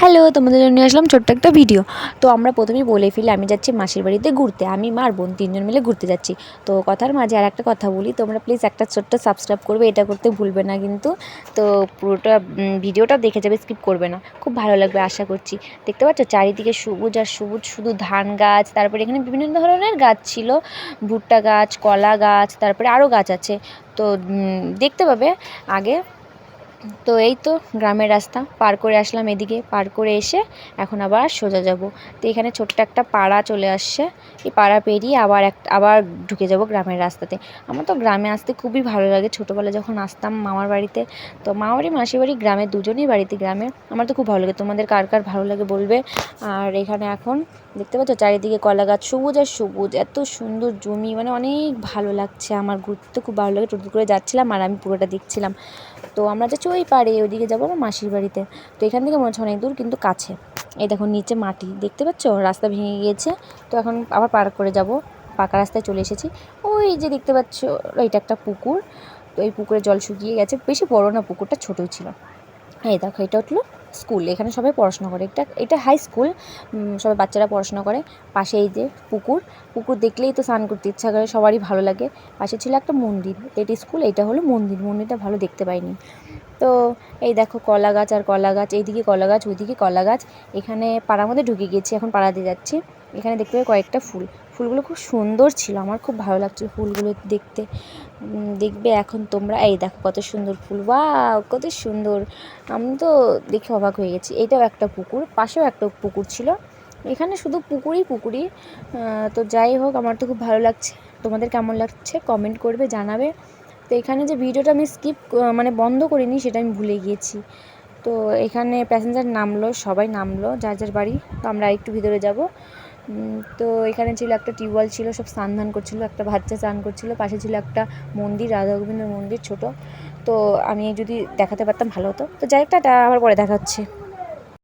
Hello, তোমাদের জন্য নিয়ে আসলাম ছোট্ট একটা ভিডিও। তো আমরা প্রথমেই বলে ফেলি আমি যাচ্ছি মাসির বাড়িতে ঘুরতে। আমি, মা আর বোন ৩ জন মিলে ঘুরতে যাচ্ছি। তো কথার মাঝে আর একটা কথা বলি, তোমরা প্লিজ একটা ছোট্ট সাবস্ক্রাইব করবে, এটা করতে ভুলবে না কিন্তু। তো পুরোটা ভিডিওটা দেখে যাবে, স্কিপ করবে না। খুব ভালো লাগবে আশা করছি। দেখতে পাচ্ছ চারিদিকে সবুজ আর সবুজ, শুধু ধান গাছ, তারপরে এখানে বিভিন্ন ধরনের গাছ ছিল, ভুট্টা গাছ, কলা গাছ, তারপরে আরও গাছ আছে। তো দেখতে পাবে আগে। তো এই তো গ্রামের রাস্তা পার করে আসলাম, এদিকে পার করে এসে এখন আবার সোজা যাব। তো এখানে ছোট্ট একটা পাড়া চলে আসছে, এই পাড়া পেরিয়ে আবার ঢুকে যাব গ্রামের রাস্তাতে। আমার তো গ্রামে আসতে খুবই ভালো লাগে, ছোটোবেলায় যখন আসতাম মামার বাড়িতে। তো মামার বাড়ি মাসির বাড়ি গ্রামে, দুজনেই বাড়িতে গ্রামে। আমার তো খুব ভালো লাগে, তোমাদের কার কার ভালো লাগে বলবে। আর এখানে এখন দেখতে পাচ্ছ চারিদিকে কলা গাছ, সবুজ আর সবুজ, এত সুন্দর জমি, মানে অনেক ভালো লাগছে আমার, ঘুরতে খুব ভালো লাগে। টোটো করে যাচ্ছিলাম আর আমি পুরোটা দেখছিলাম। তো আমরা যাচ্ছি ওই পাড়ে, ওইদিকে যাবো আমার মাসির বাড়িতে। তো এখান থেকে মনে হচ্ছে অনেক দূর কিন্তু কাছে। এই দেখো নিচে মাটি, দেখতে পাচ্ছ রাস্তা ভেঙে গিয়েছে। তো এখন আবার পার করে যাব, পাকা রাস্তায় চলে এসেছি। ওই যে দেখতে পাচ্ছ এটা একটা পুকুর। তো এই পুকুরে জল শুকিয়ে গেছে, বেশি বড় না, পুকুরটা ছোটোই ছিল। এই দেখো এটা হলো স্কুল, এখানে সবাই পড়াশোনা করে, এটা হাই স্কুল, সবাই বাচ্চারা পড়াশোনা করে। পাশে এই যে পুকুর, পুকুর দেখলেই তো স্নান করতে ইচ্ছা করে, সবারই ভালো লাগে। পাশে ছিল একটা মন্দির, এটা স্কুল, এটা হলো মন্দির, মন্দিরটা ভালো দেখতে পাইনি। তো এই দেখো কলা গাছ আর কলা গাছ, এইদিকে কলা গাছ, ওইদিকে কলা গাছ। এখানে পাড়ার মধ্যে ঢুকে গিয়েছি, এখন পাড়া দিয়ে যাচ্ছি। এখানে দেখতে পাই কয়েকটা ফুল, ফুলগুলো খুব সুন্দর ছিল, আমার খুব ভালো লাগছে ফুলগুলো দেখতে। দেখবে এখন তোমরা, এই দেখো কত সুন্দর ফুল, ওয়াও কত সুন্দর, আমি তো দেখে অবাক হয়ে গেছি। এইটাও একটা পুকুর, পাশেও একটা পুকুর ছিল, এখানে শুধু পুকুরই। তো যাই হোক, আমার তো খুব ভালো লাগছে। তোমাদের কেমন লাগছে কমেন্ট করবে, জানাবে। তো এখানে যে ভিডিওটা আমি মানে বন্ধ করিনি, সেটা আমি ভুলে গিয়েছি। তো এখানে প্যাসেঞ্জার নামলো, সবাই নামলো যার যার বাড়ি। তো আমরা একটু ভিতরে যাব। তো এখানে ছিল একটা টিউবওয়েল ছিল, সব স্নান ধান করছিলো, একটা বাচ্চা স্নান করছিলো, পাশে ছিল একটা মন্দির, রাধা গোবিন্দের মন্দির ছোটো। তো আমি যদি দেখাতে পারতাম ভালো হতো। তো যাই হোক, টাটা, আবার পরে দেখা হচ্ছে।